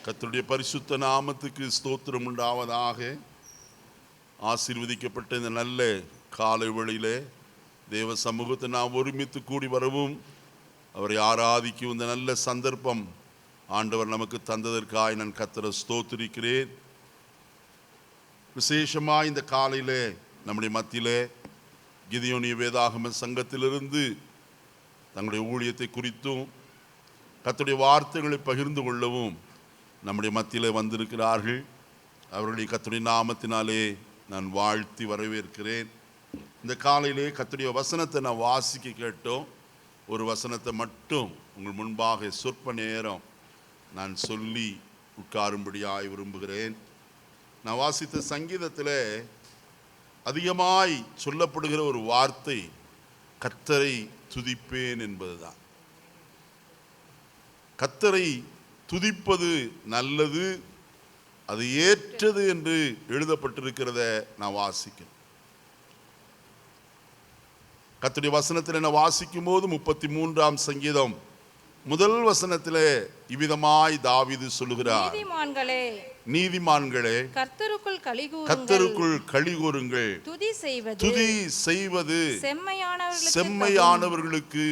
கர்த்தருடைய பரிசுத்த நாமத்துக்கு ஸ்தோத்திரம் உண்டாவதாக. ஆசீர்வதிக்கப்பட்ட இந்த நல்ல காலை வேளையிலே தேவ சமூகத்தை நாம் ஒருமித்து கூடி வரவும் அவரை ஆராதிக்கும் இந்த நல்ல சந்தர்ப்பம் ஆண்டவர் நமக்கு தந்ததற்காக நான் கர்த்தரை ஸ்தோத்திரிக்கிறேன். விசேஷமாக இந்த காலையிலே நம்முடைய மத்தியிலே கிதியோனிய வேதாகம சங்கத்திலிருந்து தங்களுடைய ஊழியத்தை குறித்தும் கர்த்தருடைய வார்த்தைகளை பகிர்ந்து கொள்ளவும் நம்முடைய மத்தியிலே வந்திருக்கிறார்கள். அவர்களுடைய கர்த்தருடைய நாமத்தினாலே நான் வாழ்த்தி வரவேற்கிறேன். இந்த காலையிலே கர்த்தருடைய வசனத்தை நான் வாசிக்க கேட்டோம். ஒரு வசனத்தை மட்டும் உங்கள் முன்பாக சொற்ப நேரம் நான் சொல்லி உட்காரும்படியாய் விரும்புகிறேன். நான் வாசித்த சங்கீதத்தில் அதிகமாய் சொல்லப்படுகிற ஒரு வார்த்தை கர்த்தரை துதிப்பேன் என்பதுதான். கர்த்தரை துதிப்பது நல்லது, அது ஏற்றது என்று எழுதப்பட்டிருக்கிறத நான் வாசிக்கிறேன். கர்த்தருடைய வசனத்தில் நான் வாசிக்கும் போது 33ஆம் சங்கீதம் முதல் வசனத்திலே இவ்விதமாய் தாவீது சொல்லுகிறார், நீதிமான்களே கர்த்தருக்குள் களிகூருங்கள், துதி செய்வது செம்மையானவர்களுக்கு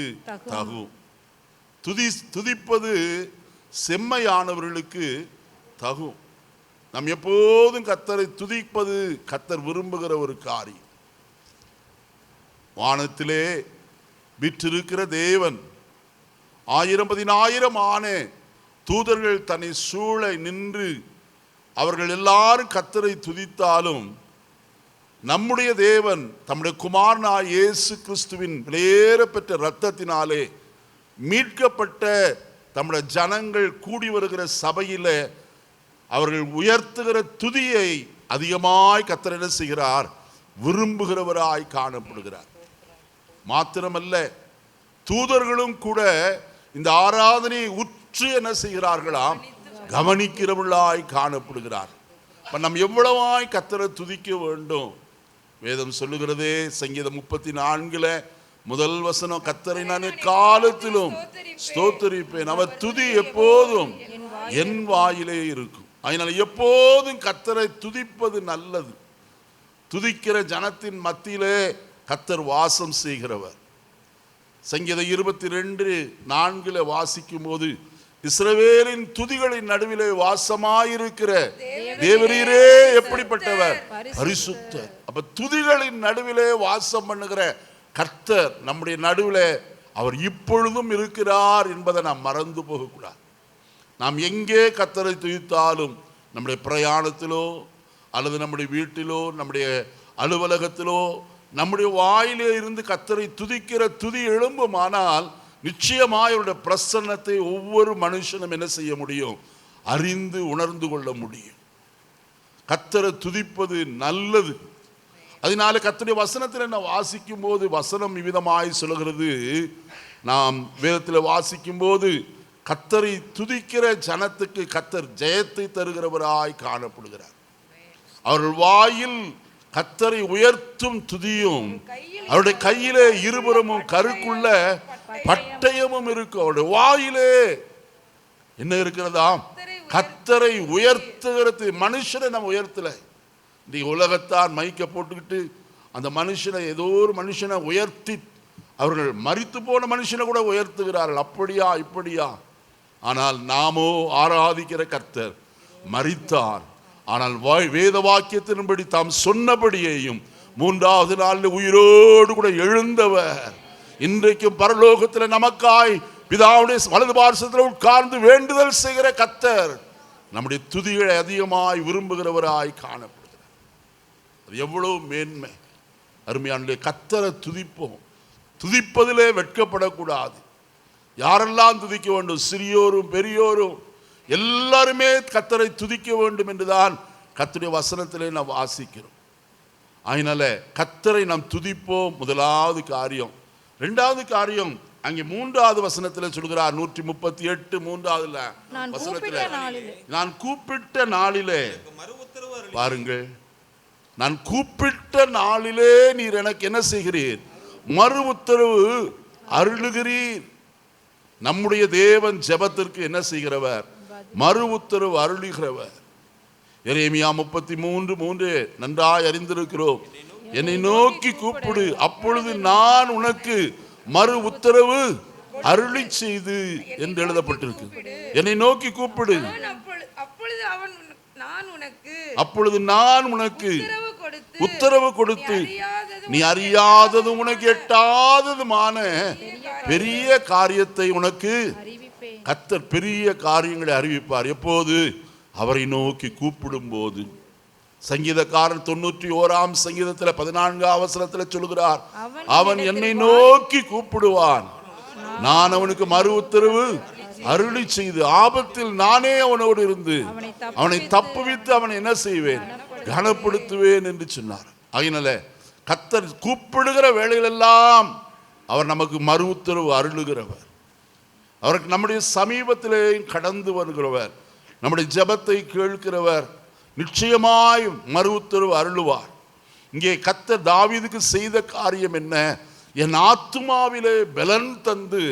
தகும். துதிப்பது செம்மையானவர்களுக்கு தகும். நாம் எப்போதும் கர்த்தரை துதிப்பது கர்த்தர் விரும்புகிற ஒரு காரியம். வானத்திலே விற்றிருக்கிற தேவன் 1000 ஆன தூதர்கள் தன்னை சூழ நின்று அவர்கள் எல்லாரும் கர்த்தரை துதித்தாலும் நம்முடைய தேவன் தம்முடைய குமாரனாய் இயேசு கிறிஸ்துவின் விலையேறப்பெற்ற இரத்தத்தினாலே மீட்கப்பட்ட தம்முடைய ஜனங்கள் கூடி வருகிற சபையில் அவர்கள் உயர்த்துகிற துதியை அதிகமாய் கர்த்தர் என்ன செய்கிறார்? விரும்புகிறவராய் காணப்படுகிறார். மாத்திரமல்ல, தூதர்களும் கூட இந்த ஆராதனையை உற்று என்ன செய்கிறார்களாம்? கவனிக்கிறவர்களாய் காணப்படுகிறார். நம்ம எவ்வளவாய் கர்த்தரை துதிக்க வேண்டும்? வேதம் சொல்லுகிறதே, சங்கீதம் 34 முதல் வசனம், கர்த்தரை நான் காலத்திலும் ஸ்தோத்திரிப்பேன், அவர் துதி எப்போதும் என் வாயிலே இருக்கும். அதனால எப்போதும் கர்த்தரை துதிப்பது நல்லது. துதிக்கிற ஜனத்தின் மத்தியிலே கர்த்தர் வாசம் செய்கிறவர். சங்கீதம் 22:4 வாசிக்கும் போது, இஸ்ரவேலின் துதிகளின் நடுவிலே வாசமாயிருக்கிற தேவரீரே எப்படிப்பட்டவர்? பரிசுத்தர். அப்ப துதிகளின் நடுவிலே வாசம் பண்ணுகிற கர்த்தர் நம்முடைய நடுவில் அவர் இப்பொழுதும் இருக்கிறார் என்பதை நாம் மறந்து போகக்கூடாது. நாம் எங்கே கர்த்தரை துதித்தாலும், நம்முடைய பிரயாணத்திலோ அல்லது நம்முடைய வீட்டிலோ நம்முடைய அலுவலகத்திலோ நம்முடைய வாயிலே இருந்து கர்த்தரை துதிக்கிற துதி எழும்புமானால் நிச்சயமாய் அவருடைய பிரசன்னத்தை ஒவ்வொரு மனுஷனும் என்ன செய்ய முடியும்? அறிந்து உணர்ந்து கொள்ள முடியும். கர்த்தரை துதிப்பது நல்லது. அதனால கர்த்தருடைய வசனத்தில் நான் வாசிக்கும் போது வசனம் விதமாய் சொல்கிறது. நாம் வேதத்தில் வாசிக்கும் போது கர்த்தரை துதிக்கிற ஜனத்துக்கு கர்த்தர் ஜெயத்தை தருகிறவராய் காணப்படுகிறார். அவர்கள் வாயில் கர்த்தரை உயர்த்தும் துதியும், அவருடைய கையிலே இருபுறமும் கருக்குள்ள பட்டயமும் இருக்கும். அவருடைய வாயிலே என்ன இருக்கிறதா? கர்த்தரை உயர்த்துகிறது. மனுஷனை நம்ம உயர்த்தல. இந்த உலகத்தான் மைக்க போட்டுக்கிட்டு அந்த மனுஷனை, ஏதோ ஒரு மனுஷனை உயர்த்தி, அவர்கள் மரித்து போன மனுஷனை கூட உயர்த்துகிறார்கள். அப்படியா இப்படியா? ஆனால் நாமோ ஆராதிக்கிற கர்த்தர் மரித்தார், ஆனால் வேத வாக்கியத்தின்படி தாம் சொன்னபடியேயும் 3ஆவது நாளில் உயிரோடு கூட எழுந்தவர். இன்றைக்கும் பரலோகத்தில் நமக்காய் பிதாவுடைய வலது பார்சத்தில் உட்கார்ந்து வேண்டுதல் செய்கிற கர்த்தர் நம்முடைய துதிகளை அதிகமாய் விரும்புகிறவராய் காணப்படுகிறார். அது எவ்வளவு மேன்மை! அருமையான கர்த்தரை துதிப்போம். துதிப்பதிலே வெட்கப்படக்கூடாது. யாரெல்லாம் துதிக்க வேண்டும்? சிறியோரும் பெரியோரும் எல்லாருமே கர்த்தரை துதிக்க வேண்டும் என்றுதான் கர்த்தருடைய வசனத்திலே நாம் வாசிக்கிறோம். அதனால கர்த்தரை நாம் துதிப்போம். முதலாவது காரியம். இரண்டாவது காரியம், அங்கே 3ஆவது வசனத்தில் சொல்கிறார். 138 3ஆவதுல வசனத்தில், நான் கூப்பிட்ட நாளிலே, பாருங்கள், நான் கூப்பிட்ட நாளிலே நீர் எனக்கு என்ன செய்கிறீர்? மறு உத்தரவு அருளுகிறீர். நம்முடைய தேவன் ஜெபத்திற்கு என்ன செய்கிறவர்? மறு உத்தரவு அருளுகிறவர். எரேமியா 33:3 நன்றாய் அறிந்திருக்கிறோம். என்னை நோக்கி கூப்பிடு, அப்பொழுது நான் உனக்கு மறு உத்தரவு அருளி செய்து என்று எழுதப்பட்டிருக்கு. என்னை நோக்கி கூப்பிடு, அப்பொழுது நான் உனக்கு உத்தரவு கொடுத்து நீ அறியாததும் உனக்கு எட்டாததுமான பெரிய காரியத்தை உனக்கு கர்த்தர் பெரிய காரியங்களை அறிவிப்பார். எப்போது? அவரை நோக்கி கூப்பிடும் போது. சங்கீதக்காரன் 91ஆம் சங்கீதத்தில் 14ஆம் வசனத்தில் சொல்கிறார், அவன் என்னை நோக்கி கூப்பிடுவான், நான் அவனுக்கு மறு உத்தரவு அருளி செய்து ஆபத்தில் நானே அவனோடு இருந்து அவனை தப்புவித்து அவனை என்ன செய்வேன்? கனப்படுத்துவேன் என்று சொன்னார். அதனால கர்த்தர் கூப்பிடுகிற வேளையிலெல்லாம் அவர் நமக்கு மறு உத்தரவு அருளுகிறவர். அவருக்கு நம்முடைய சமீபத்திலே கடந்து வருகிறவர், நம்முடைய ஜெபத்தை கேட்கிறவர், நிச்சயமாய் மறு உத்தரவு அருளுவார். இங்கே கர்த்தர் தாவீதுக்கு செய்த காரியம் என்ன? என் ஆத்துமாவிலே பலன் தந்து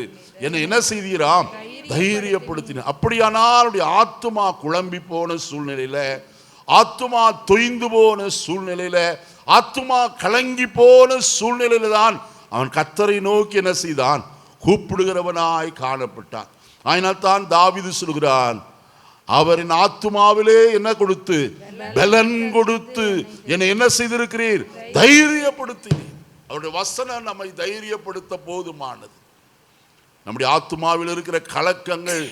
என்னை என்ன செய்தீராம்? தைரியப்படுத்தின. அப்படியானால் ஆத்துமா குழம்பி போன சூழ்நிலையில, ஆத்துமா தொய்ந்து போன சூழ்நிலையில, ஆத்துமா கலங்கி போன சூழ்நிலையில தான் அவன் கர்த்தரை நோக்கி என்ன செய்தான்? கூப்பிடுகிறவனாய் காணப்பட்டான். அதனால் தான் தாவீது சொல்கிறான், அவரின் ஆத்துமாவிலே என்ன கொடுத்து? பலன் கொடுத்து என்னை என்ன செய்திருக்கிறீர்? தைரியப்படுத்தினீர். அவருடைய வசனம் நம்மை தைரியப்படுத்த போதுமானது. நம்முடைய ஆத்துமாவில் இருக்கிற கலக்கங்கள்,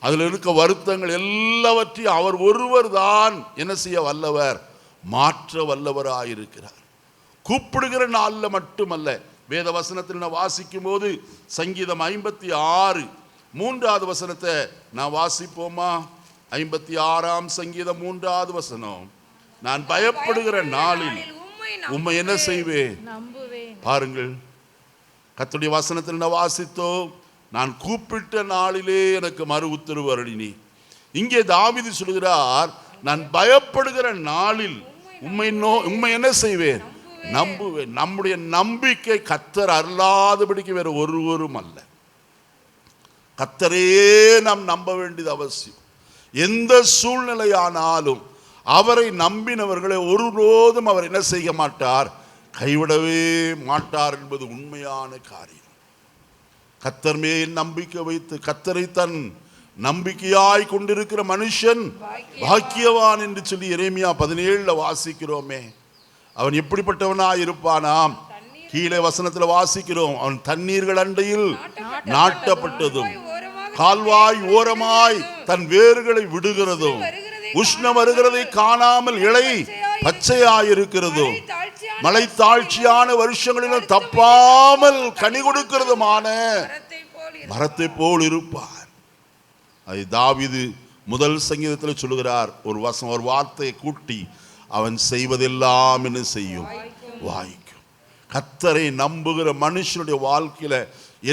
அதில் இருக்க வருத்தங்கள் எல்லாவற்றையும் அவர் ஒருவர் தான் என்ன செய்ய வல்லவர்? மாற்ற வல்லவராயிருக்கிறார். கூப்பிடுகிற நாளில் மட்டுமல்ல. வேத வசனத்தில் நான் வாசிக்கும் போது சங்கீதம் 56 3வது வசனத்தை நான் வாசிப்போமா? 56ஆம் சங்கீதம் 3வது வசனம், நான் பயப்படுகிற நாளில் உம்மை என்ன செய்வேன்? பாருங்கள், கர்த்தருடைய வசனத்தில் நான் வாசித்தோம், நான் கூப்பிட்ட நாளிலே எனக்கு மறு உத்தரவு அருளினீ. இங்கே தாவீது சொல்கிறார், நான் பயப்படுகிற நாளில் உம்மை என்ன செய்வேன்? நம்புவேன். நம்முடைய நம்பிக்கை கர்த்தர் அருளாதபடிக்கு வேற ஒருவரும் அல்ல. கர்த்தரையே நாம் நம்ப வேண்டியது அவசியம். எந்த சூழ்நிலையானாலும் அவரை நம்பினவர்களை ஒருபோதும் அவர் என்ன செய்ய மாட்டார்? கைவிடவே மாட்டார் என்பது உண்மையான காரியம். கர்த்தர் மேல் நம்பிக்கை வைத்து கர்த்தரை தன் நம்பிக்கையாய் கொண்டிருக்கிற மனுஷன் பாக்கியவான் என்று சொல்லி எரேமியா 17 வாசிக்கிறோமே. அவன் எப்படிப்பட்டவனாய் இருப்பானாம்? கீழே வசனத்தில் வாசிக்கிறோம், அவன் தண்ணீர்கள் அண்டையில் நாட்டப்பட்டதும் கால்வாய் ஓரமாய் தன் வேர்களை விடுகிறதும் உஷ்ணம் வருகிறதை காணாமல் இலை பச்சையாயிருக்கிறதும் மலை தாழ்ச்சியான வருஷங்களிலும் தப்பாமல் கனி கொடுக்கிறதுமான மரத்தை போல் இருப்பார். அது தாவீது முதல் சங்கீதத்தில் சொல்லுகிறார். ஒரு வார்த்தையை கூட்டி, அவன் செய்வதெல்லாம் என்ன செய்யும்? வாய்க்கும். கர்த்தரை நம்புகிற மனுஷனுடைய வாழ்க்கையில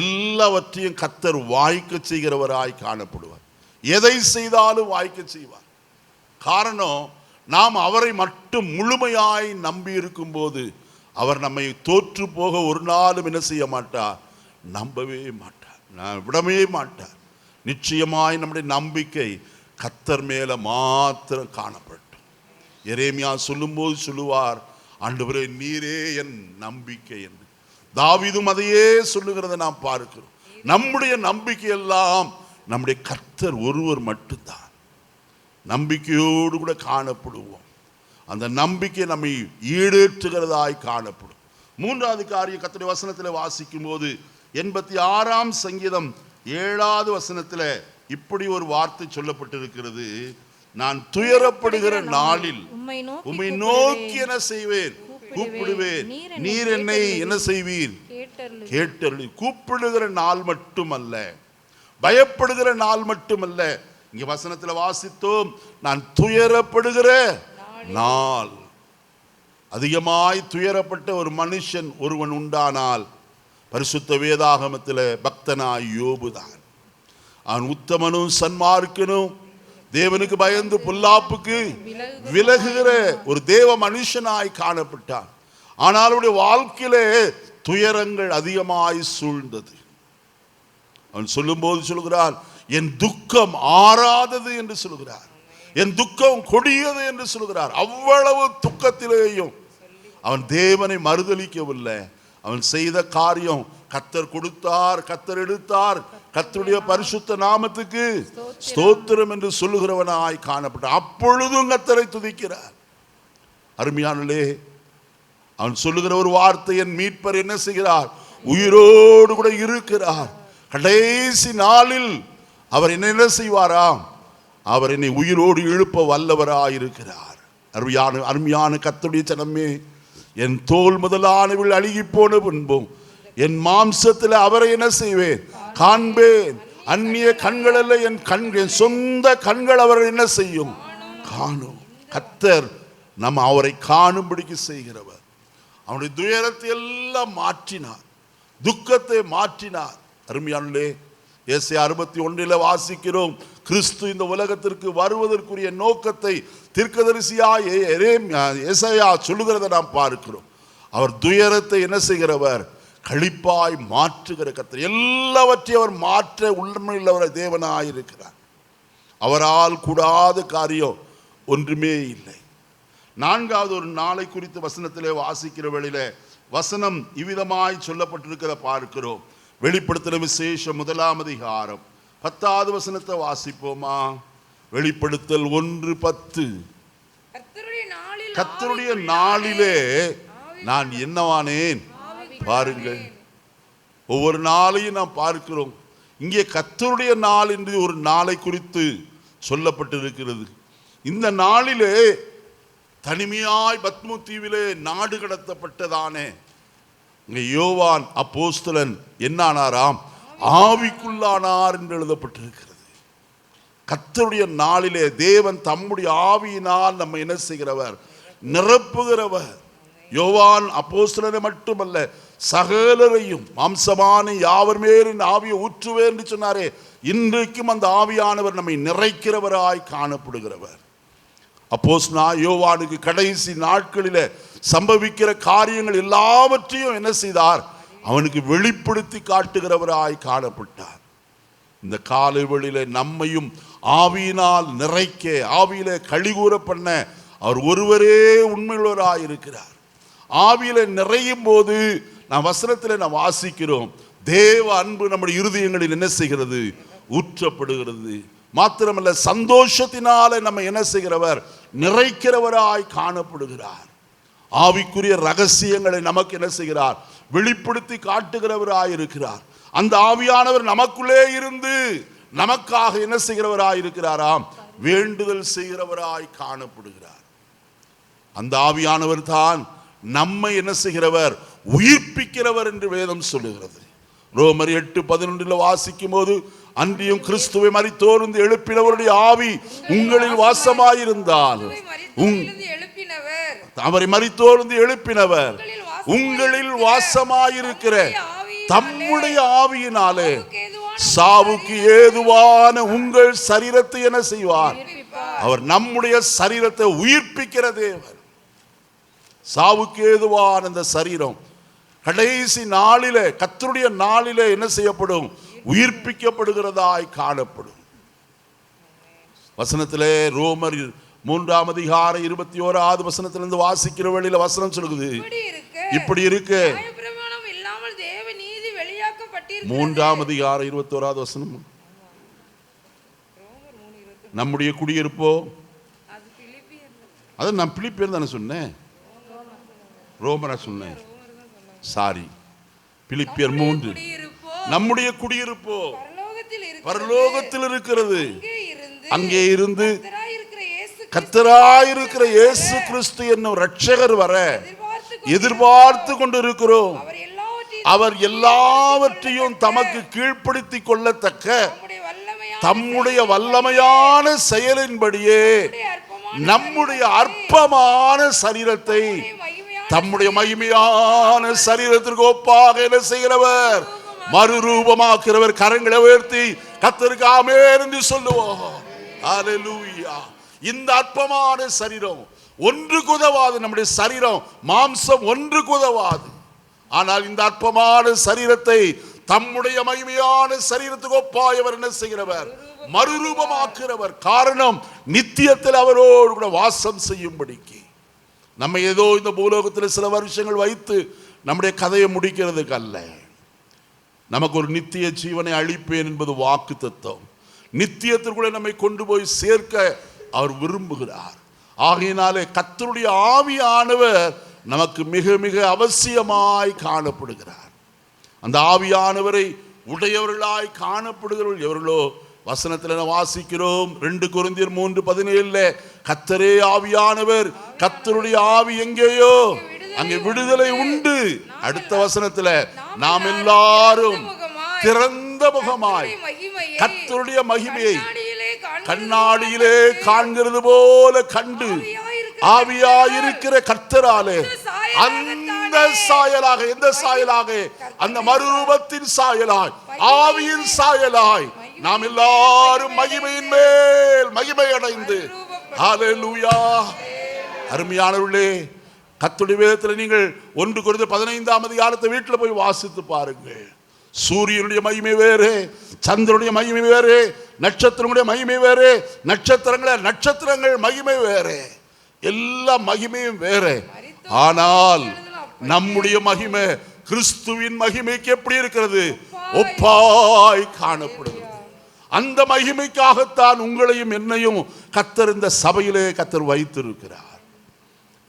எல்லாவற்றையும் கர்த்தர் வாய்க்க செய்கிறவராய் காணப்படுவார். எதை செய்தாலும் வாய்க்க செய்வார். காரணம், நாம் அவரை மட்டும் முழுமையாய் நம்பி இருக்கும் போது அவர் நம்மை தோற்று போக ஒரு நாளும் என்ன செய்ய மாட்டார்? நம்பவே மாட்டார், விடவே மாட்டார். நிச்சயமாய் நம்முடைய நம்பிக்கை கர்த்தர் மேல மாத்திரம் காணப்படும். எரேமியா சொல்லும்போது சொல்லுவார், ஆண்டவரே நீரே என் நம்பிக்கை என்று. தாவீதும் அதையே சொல்லுகிறத நாம் பார்க்கிறோம். நம்முடைய நம்பிக்கை எல்லாம் நம்முடைய கர்த்தர் ஒருவர் மட்டும்தான். நம்பிக்கையோடு கூட காணப்படுவோம். அந்த நம்பிக்கை நம்மை ஈடேற்றுகிறதாய் காணப்படும். 3வது காரியம் கர்த்தருடைய வசனத்தில் வாசிக்கும் போது 86ஆம் சங்கீதம் 7வது வசனத்தில் இப்படி ஒரு வார்த்தை சொல்லப்பட்டிருக்கிறது, நான் துயரப்படுகிற நாளில் உம்மை நோக்கி என்ன செய்வேன்? கூப்பிடுவேன், நீர் என்னை என்ன செய்வீர்? கேட்டருளி. கூப்பிடுகிற நாள் மட்டுமல்ல, பயப்படுகிற நாள் மட்டுமல்ல. இங்க வசனத்துல வாசித்தோம், நான் துயரப்படுகிற நாள். அதிகமாய் துயரப்பட்ட ஒரு மனுஷன் ஒருவன் உண்டானால் பரிசுத்த வேதாகமத்தில் பக்தனாய் யோபுதான். அவன் உத்தமனும் சன்மார்க்கனும் தேவனுக்கு பயந்து பொல்லாப்புக்கு விலகுகிற ஒரு தேவ மனுஷனாய் காணப்பட்டான். ஆனால் அவருடைய வாழ்க்கையிலே துயரங்கள் அதிகமாய் சூழ்ந்தது. அவன் சொல்லும் போது சொல்கிறான், என் துக்கம் ஆறாதது என்று சொல்கிறார். என் துக்கம் கொடியது என்று சொல்கிறார். அவ்வளவு துக்கத்திலேயும் அவன் தேவனை மறுதலிக்கவில்லை. அவன் செய்த காரியம், கர்த்தர் கொடுத்தார், கர்த்தர் எடுத்தார், கர்த்தருடைய பரிசுத்த நாமத்துக்கு ஸ்தோத்திரம் என்று சொல்லுகிறவனாய் காணப்பட்டான். அப்பொழுதும் கர்த்தரை துதிக்கிறார். அருமையானே, அவன் சொல்லுகிற ஒரு வார்த்தை, என் மீட்பர் என்ன செய்கிறார்? உயிரோடு கூட இருக்கிறார். கடைசி நாளில் அவர் என்ன செய்வாராம்? அவர் என்னை உயிரோடு எழுப்ப வல்லவராயிருக்கிறார். அருமையான கர்த்தருடைய ஜனமே, என் தோல் முதலானவள் அழுகி போன பின்பும் என் மாம்சத்தில் அவரை என்ன செய்வேன்? காண்பேன். அந்நிய கண்கள் அல்ல, என் சொந்த கண்கள் அவரை என்ன செய்யும்? காணும். கர்த்தர் நம்ம அவரை காணும்படிக்கு செய்கிறவர். அவனுடைய துயரத்தை எல்லாம் மாற்றினார், துக்கத்தை மாற்றினார். அருமையானே, ஏசாயா 61 வாசிக்கிறோம், கிறிஸ்து இந்த உலகத்திற்கு வருவதற்குரிய நோக்கத்தை தீர்க்கதரிசியாய் ஏசாயா சொல்லுகிறதை நாம் பார்க்கிறோம். அவர் துயரத்தை என்ன செய்கிறவர்? களிப்பாய் மாற்றுகிற கர்த்தர். எல்லாவற்றையும் அவர் மாற்ற உண்மையுள்ளவர் தேவனாயிருக்கிறார். அவரால் கூடாத காரியம் ஒன்றுமே இல்லை. 4வது ஒரு நாளை குறித்து வசனத்திலே வாசிக்கிற வேளையிலே வசனம் இவ்விதமாய் சொல்லப்பட்டிருக்கிற பார்க்கிறோம். வெளிப்படுத்தின விசேஷம் 1 அதிகாரம் 10வது வசனத்தை வாசிப்போமா? வெளிப்படுத்தல் 1:10. கர்த்தருடைய நாளிலே நான் என்னவானேன் பாருங்கள். ஒவ்வொரு நாளையும் நாம் பார்க்கிறோம். இங்கே கர்த்தருடைய நாள் என்று ஒரு நாளை குறித்து சொல்லப்பட்டிருக்கிறது. இந்த நாளிலே தனிமையாய் பத்மு தீவிலே நாடு கடத்தப்பட்டதானே இங்கே யோவான் அப்போஸ்தலன் என்னானாராம்? ஆவிக்குள்ளானார் என்று எழுதப்பட்டிருக்கிறது. கர்த்தருடைய நாளிலே தேவன் தம்முடைய ஆவியினால் நம்ம என்ன செய்கிறவர்? நிரப்புகிறவர். யோவான் அப்போஸ்தலனை மட்டுமல்ல, சகலரையும் மாம்சமான யாவர் மேலின் ஆவியை ஊற்றுவேன் என்று சொன்னாரே, இன்றைக்கும் அந்த ஆவியானவர் நம்மை நிறைக்கிறவராய் காணப்படுகிறவர். அப்போஸ்தலனாகிய யோவானுக்கு கடைசி நாட்களிலே சம்பவிக்கிற காரியங்கள் எல்லாவற்றையும் என்ன செய்தார்? அவனுக்கு வெளிப்படுத்தி காட்டுகிறவராய் காணப்பட்டார். இந்த காலை வேளையிலே நம்மையும் ஆவியினால் நிறைக்க, ஆவியிலே கழிகூற பண்ண அவர் ஒருவரே உண்மையுள்ளவராய் இருக்கிறார். ஆவியிலே நிறையும் போது நாம் வசனத்தில் நாம் வாசிக்கிறோம், தேவ அன்பு நம்முடைய இருதயங்களில் என்ன செய்கிறது? ஊற்றப்படுகிறது. மாத்திரமல்ல, சந்தோஷத்தினால நம்ம என்ன செய்கிறவர்? நிறைக்கிறவராய் காணப்படுகிறார். ஆவிக்குரிய ரகசியங்களை நமக்கு என்ன செய்கிறார்? வெளிப்படுத்தி காட்டுகிறவராய் இருக்கிறார். அந்த ஆவியானவர் நமக்குள்ளே இருந்து நமக்காக என்ன செய்கிறவராய் இருக்கிறாராம்? வேண்டுதல் செய்கிறவராய் காணப்படுகிறார். அந்த ஆவியானவர் தான் நம்மை என்ன செய்கிறவர்? உயிர்ப்பிக்கிறவர் என்று வேதம் சொல்லுகிறது. ரோமர் 8:11 வாசிக்கும் போது, அன்றியும் கிறிஸ்துவை மரித்தோர்ந்து எழுப்பினவருடைய ஆவி உங்களில் வாசமாயிருந்தால், அவரை மரித்தோர்ந்து எழுப்பினவர் உங்களில் வாசமாயிருக்கிற தம்முடைய ஆவியினாலே சாவுக்கு ஏதுவான உங்கள் சரீரத்தை என்ன செய்வார்? அவர் நம்முடைய சரீரத்தை உயிர்ப்பிக்கிற தேவன். சாவுக்கு ஏதுவான அந்த சரீரம் கடைசி நாளிலே, கர்த்தருடைய நாளிலே என்ன செய்யப்படும்? உயிர்ப்பிக்கப்படுகிறதாய் காணப்படும். வசனத்திலே ரோமர் 3 அதிகாரம் 21வது வசனத்திலிருந்து வாசிக்கிற வேளையில வசனம் சொல்லுது, இப்படி இருக்கு 3 அதிகாரம் 21வது வசனம். நம்முடைய குடியிருப்போ, அதை நான் பிலிப்பியர் தானே சொன்னேன், ரோமரா சொன்னேன், சாரி, பிலிப்பியர் 3. நம்முடைய குடியிருப்போ பரலோகத்தில் இருக்கிறது, அங்கே இருந்து கர்த்தராயிருக்கிற இயேசு கிறிஸ்து என்னும் இரட்சகர் வர எதிர்பார்த்து கொண்டிருக்கிறோம். அவர் எல்லாவற்றையும் தமக்கு கீழ்ப்படுத்திக் கொள்ளத்தக்க தம்முடைய வல்லமையான செயலின்படியே நம்முடைய அற்பமான சரீரத்தை தம்முடைய மகிமையான சரீரத்திற்கு ஒப்பாக என்ன செய்கிறவர்? மறுரூபமாக்கிறவர். கரங்களை உயர்த்தி கர்த்தருக்கு ஆமென் என்று சொல்லுவோம். ஹல்லேலூயா. இந்த அற்பமான சரீரம் ஒன்றுக்கு உதவாது. நம்முடைய சரீரம் மாம்சம் ஒன்றுக்கு உதவாது. ஆனால் இந்த அற்பமான சரீரத்தை தம்முடைய மகிமையான சரீரத்துக்கு ஒப்பாய் அவர் என்ன செய்கிறவர்? மறுரூபமாக்குகிறவர். காரணம், நித்தியத்தில் அவரோடு கூட வாசம் செய்யும்படிக்கு. நம்ம ஏதோ இந்த பூலோகத்தில் சில வருஷங்கள் வைத்து நம்முடைய கதையை முடிக்கிறதுக்கு அல்ல. நமக்கு ஒரு நித்திய ஜீவனை அளிப்பேன் என்பது வாக்கு தத்துவம். நித்தியத்திற்குள்ளே நம்மை கொண்டு போய் சேர்க்க அவர் விரும்புகிறார். ஆகையினாலே கர்த்தருடைய ஆவியானவர் நமக்கு மிக மிக அவசியமாய் காணப்படுகிறார். அந்த ஆவியானவரை உடையவர்களாய் காணப்படுகிறவர்கள் எவர்களோ வசனத்தில் வாசிக்கிறோம். 2 கொரிந்தியர் 3:17 கர்த்தரே ஆவியானவர், கர்த்தருடைய ஆவி எங்கேயோ அங்கே விடுதலை உண்டு. அடுத்த வசனத்தில் நாம் எல்லாரும் திறந்த முகமாய் கர்த்தருடைய மகிமையை கண்ணாடியிலே காண்கிறது போல கண்டு ஆவியாயிருக்கிற கர்த்தராலே அந்த சாயலாக, எந்த சாயலாக? அந்த மறுரூபத்தின் சாயலாய், ஆவியின் சாயலாய் நாம் எல்லாரும் மகிமையின் மேல் மகிமை அடைந்து, ஹல்லேலூயா. அருமையானவர்களே, கர்த்தருடைய வேதத்தில் நீங்கள் 1 கொரிந்தியர் 15ஆம் அதிகாரத்தை வீட்டில் போய் வாசித்து பாருங்கள். சூரியனுடைய மகிமை வேறு, சந்திரனுடைய மகிமை வேறு, நட்சத்திரங்களுடைய மகிமை வேறு, நட்சத்திரங்கள் மகிமை வேறு, எல்லா மகிமையும் வேறு. ஆனால் நம்முடைய மகிமை கிறிஸ்துவின் மகிமைக்கு எப்படி இருக்கிறது? ஒப்பாய் காணப்படுகிறது. அந்த மகிமைக்காகத்தான் உங்களையும் என்னையும் கர்த்தர் இந்த சபையிலே கர்த்தர் வைத்திருக்கிறார்.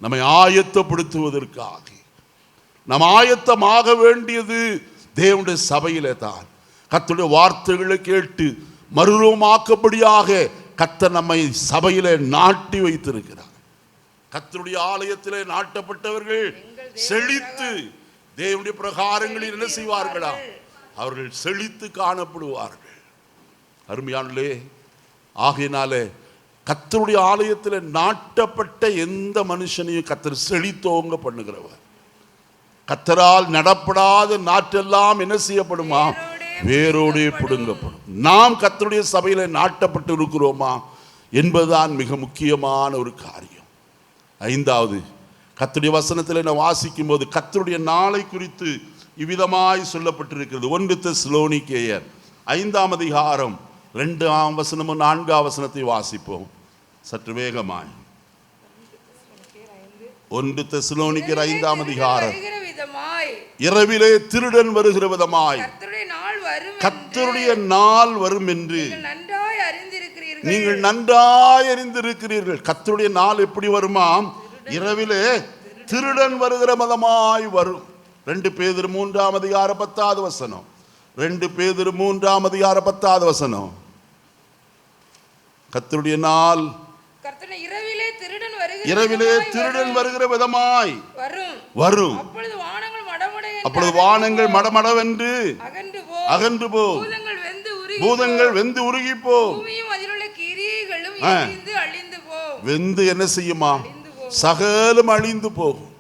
நம்மை ஆயத்தப்படுத்துவதற்காக. நாம் ஆயத்தமாக வேண்டியது தேவனுடைய சபையிலே தான். கர்த்தருடைய வார்த்தைகளை கேட்டு மறுரூபமாக்கப்படியாக கர்த்தர் நம்மை சபையிலே நாட்டி வைத்திருக்கிறார். கர்த்தருடைய ஆலயத்திலே நாட்டப்பட்டவர்கள் செழித்து தேவனுடைய பிரகாரங்களில் என்ன செய்வார்களா? அவர்கள் செழித்து காணப்படுவார்கள். அருமையானே, ஆகையினாலே கர்த்தருடைய ஆலயத்தில் நாட்டப்பட்ட எந்த மனுஷனையும் கர்த்தர் செழித்தோங்க பண்ணுகிறவர். கர்த்தரால் நடப்படாத நாற்றெல்லாம் என்ன செய்யப்படுமா? வேரோடே பிடுங்கப்படும். நாம் கர்த்தருடைய சபையில நாட்டப்பட்டு இருக்கிறோமா என்பதுதான் மிக முக்கியமான ஒரு காரியம். 5வது, கர்த்தருடைய வசனத்தில் நான் வாசிக்கும் போது கர்த்தருடைய நாளை குறித்து இவ்விதமாய் சொல்லப்பட்டிருக்கிறது. 1 தெசலோனிக்கேயர் 5ஆம் அதிகாரம் 2ஆம் வசனமும் 4ஆம் வசனத்தை வாசிப்போம் சற்று வேகமாய். 1 தெசலோனிக்கேயர் 5ஆம் அதிகாரம். இரவிலே திருடன் வருகிற விதமாய் கர்த்தருடைய நாள் வரும் என்று நீங்கள் நன்றாய் அறிந்திருக்கிறீர்கள். கர்த்தருடைய நாள் எப்படி வருமாம்? இரவிலே திருடன் வருகிற விதமாய் வரும். 2 பேதுரு 3ஆம் அதிகாரம் 10வது வசனம். 2 பேதுரு 3ஆம் அதிகாரம் 10வது வசனம். கர்த்தருடைய நாள் இரவிலே திருடன் வருகிற விதமாய் வரும். அப்பொழுது வானங்கள் மடமடவென்று அகன்று போ, பூதங்கள் வெந்து உருகி போ. வெந்து என்ன செய்யுமா? சகலம் அழிந்து போகும்.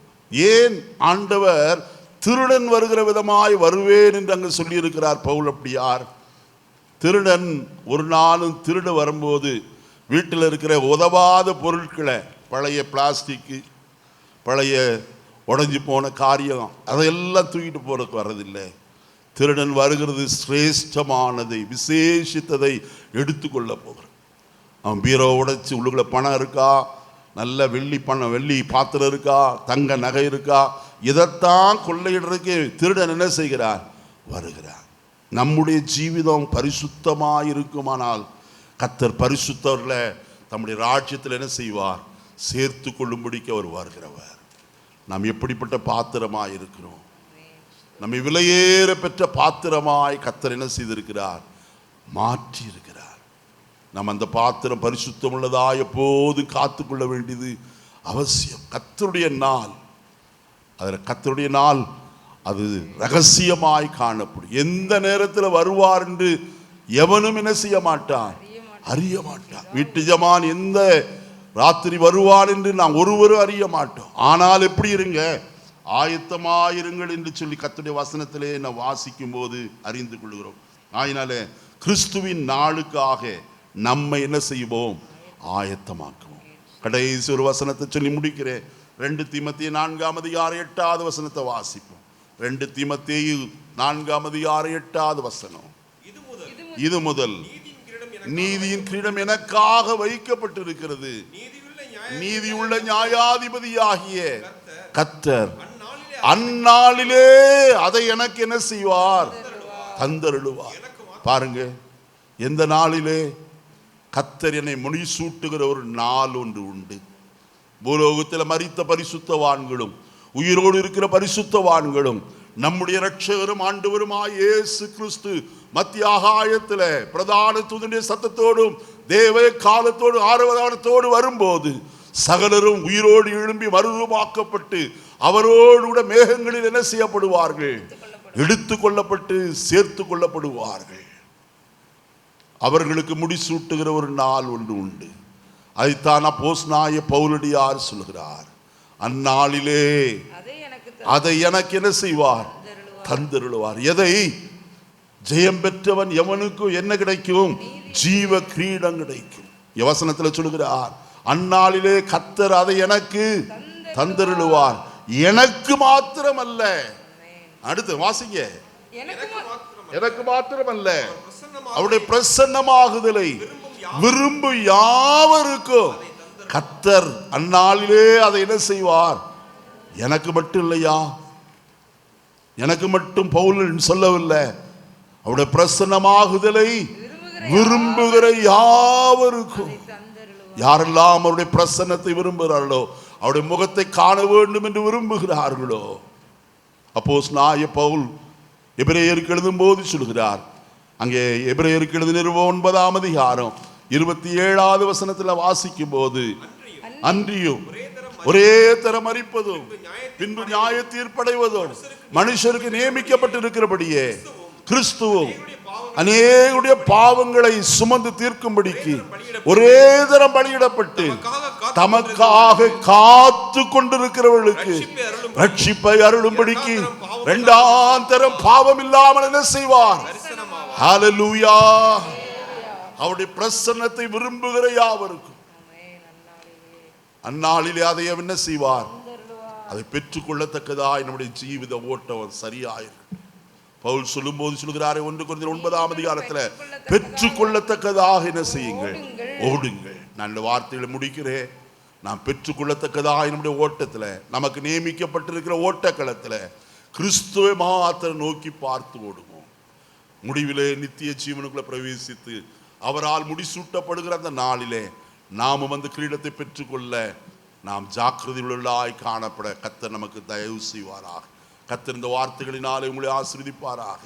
ஏன்? ஆண்டவர் திருடன் வருகிற விதமாய் வருவேன் என்று அங்கு சொல்லி இருக்கிறார் பவுல். அப்படியார் திருடன் ஒரு நாளும் திருட வரும்போது வீட்டில் இருக்கிற உதவாத பொருட்களை, பழைய பிளாஸ்டிக்கு, பழைய உடஞ்சி போன காரியம், அதையெல்லாம் தூக்கிட்டு போறதுக்கு வர்றதில்லை. திருடன் வருகிறது சிரேஷ்டமானதை, விசேஷித்ததை எடுத்துக்கொள்ள போகிறான். அவன் பீரோ உடைச்சி உள்ளுக்குள்ள பணம் இருக்கா, நல்ல வெள்ளி பாத்திரம் இருக்கா, தங்க நகை இருக்கா, இதைத்தான் கொள்ளையிடுறதுக்கு திருடன் என்ன செய்கிறார்? வருகிறார். நம்முடைய ஜீவிதம் பரிசுத்தமாக இருக்குமானால் கர்த்தர் பரிசுத்தவர்களை தம்முடைய ராஜ்யத்தில் என்ன செய்வார்? சேர்த்து கொள்ளும்படிக்கு அவர் வருகிறவர். நாம் எப்படிப்பட்ட பாத்திரமாய் இருக்கிறோம்? நம்மை விலையேற பெற்ற பாத்திரமாய் கர்த்தர் என்ன செய்திருக்கிறார்? மாற்றி இருக்கிறார். நாம் அந்த பாத்திரம் பரிசுத்தம் உள்ளதா எப்போதும் காத்துக்கொள்ள வேண்டியது அவசியம். கர்த்தருடைய நாள், அதில் கர்த்தருடைய நாள் அது ரகசியமாய் காணப்படும். எந்த நேரத்தில் வருவார் என்று எவனும் என்ன செய்ய மாட்டான்? அறிய மாட்டான். வீட்டு ஜமான் எந்த ராத்திரி வருவான் என்று நாம் ஒருவரும் அறிய மாட்டோம். ஆனால் எப்படி இருங்க? ஆயத்தமாயிருங்கள் என்று சொல்லி கர்த்தருடைய வசனத்திலே நாம் வாசிக்கும் போது அறிந்து கொள்கிறோம். ஆயினாலே கிறிஸ்துவின் நாளுக்காக நம்மை என்ன செய்வோம்? ஆயத்தமாக்குவோம். கடைசி ஒரு வசனத்தை சொல்லி முடிக்கிறேன். 2 தீமோத்தேயு 4ஆம் அதிகாரம் 8வது வசனத்தை வாசிப்போம். 2 தீமோத்தேயு 4:8 இது முதல் நீதியின் கிரீடம் எனக்காக வைக்கப்பட்டிருக்கிறது. நீதியுள்ள நியாயாதிபதியாகிய கர்த்தர் அந்நாளிலே அதை எனக்கு என்ன செய்வார்? தந்தருளுவார். பாருங்க, எந்த நாளிலே? கர்த்தர் என்னை முடிசூட்டுகிற ஒரு நாள் ஒன்று உண்டு. பூலோகத்தில் மரித்த பரிசுத்தவான்களும் உயிரோடு இருக்கிற பரிசுத்தவான்களும் நம்முடைய இரட்சகரும் ஆண்டவருமாய் இயேசு கிறிஸ்து மத்திய ஆகாயத்தில் பிரதான தூதனுடைய சத்தத்தோடும் தேவ காலத்தோடு ஆரவாரத்தோடு வரும்போது சகலரும் உயிரோடு எழும்பி மறுரூபமாக்கப்பட்டு அவரோடு கூட மேகங்களில் என்ன செய்யப்படுவார்கள்? எடுத்து கொள்ளப்பட்டு சேர்த்து கொள்ளப்படுவார்கள். அவர்களுக்கு முடிசூட்டுகிற ஒரு நாள் ஒன்று உண்டு. அதைத்தான் அப்போஸ்தலனாகிய பவுலடியார் சொல்கிறார். அந்நாளிலே அதை எனக்கு என்ன செய்வார்? தந்தருளுவார். எதை? ஜெயம் பெற்றவன் எவனுக்கும் என்ன கிடைக்கும்? ஜீவ கிரீடம் கிடைக்கும். வசனத்தில் சொல்கிறார், அந்நாளிலே கர்த்தர் அதை எனக்கு தந்தருளுவார். எனக்கு மாத்திரமல்ல. அடுத்து வாசிங்க. எனக்கு மாத்திரமல்ல, அவருடைய பிரசன்னமாகுதலை விரும்பும் யாவருக்கும் கர்த்தர் அந்நாளிலே அதை என்ன செய்வார்? எனக்கு மட்டும் இல்லையா, எனக்கு மட்டும் பவுல் சொல்லவில்லை. அவருடைய பிரசன்னமாகுதலை விரும்புகிற யாவருக்கும். யாரெல்லாம் அவருடைய பிரசன்னத்தை விரும்புகிறார்களோ, அவருடைய முகத்தை காண வேண்டும் என்று விரும்புகிறார்களோ, அப்போஸ்தலனாகிய பவுல் எபிரேயருக்கு எழுதும் போது சொல்கிறார். அங்கே எபிரேயருக்கு எழுதின 9:27 வாசிக்கும் போது, அன்றியும் ஒரே தரம் மரிப்பதும் பின்பு நியாய தீர்ப்படைவதும் மனுஷருக்கு நியமிக்கப்பட்டிருக்கிறபடியே கிறிஸ்துவும் அநேகருடைய பாவங்களை சுமந்து தீர்க்கும்படிக்கு ஒரே தரம் பலியிடப்பட்டு தமக்காக காத்து கொண்டிருக்கிறவர்களுக்கு ரட்சிப்பை அருளும்படிக்கு 2ஆம் தரம் பாவம் இல்லாமல் என்ன செய்வார்? ஹல்லேலூயா. அவருடைய பிரசன்னத்தை விரும்புகிற யாவருக்கும் அந்நாளிலே அதை என்ன செய்வார்? அதை பெற்றுக்கொள்ளத்தக்கதாய் நம்முடைய ஜீவித ஓட்டம் சரியாயிருக்கு. பவுல் சொல்லும் போது சொல்கிறாரே 1 கொரிந்தியர் 9 பெற்றுக்கொள்ளத்தக்கதாக என்ன செய்யுங்கள்? ஓடுங்கள். நான் இந்த வார்த்தைகளை முடிக்கிறேன். நாம் பெற்றுக்கொள்ளத்தக்கதாக நம்முடைய ஓட்டத்தில், நமக்கு நியமிக்கப்பட்டிருக்கிற ஓட்டக்களத்தில் கிறிஸ்துவை மாத்திரம் நோக்கி பார்த்து ஓடுவோம். முடிவிலே நித்திய ஜீவனுக்குள்ள பிரவேசித்து அவரால் முடிசூட்டப்படுகிற அந்த நாளிலே நாமும் அந்த கிரீடத்தை பெற்றுக்கொள்ள நாம் ஜாக்கிரதையுள்ளவர்களாய் காணப்பட கர்த்தர் நமக்கு தயவு செய்வாராக. கர்த்தர் இந்த வார்த்தைகளினாலே உங்களை ஆசீர்வதிப்பாராக.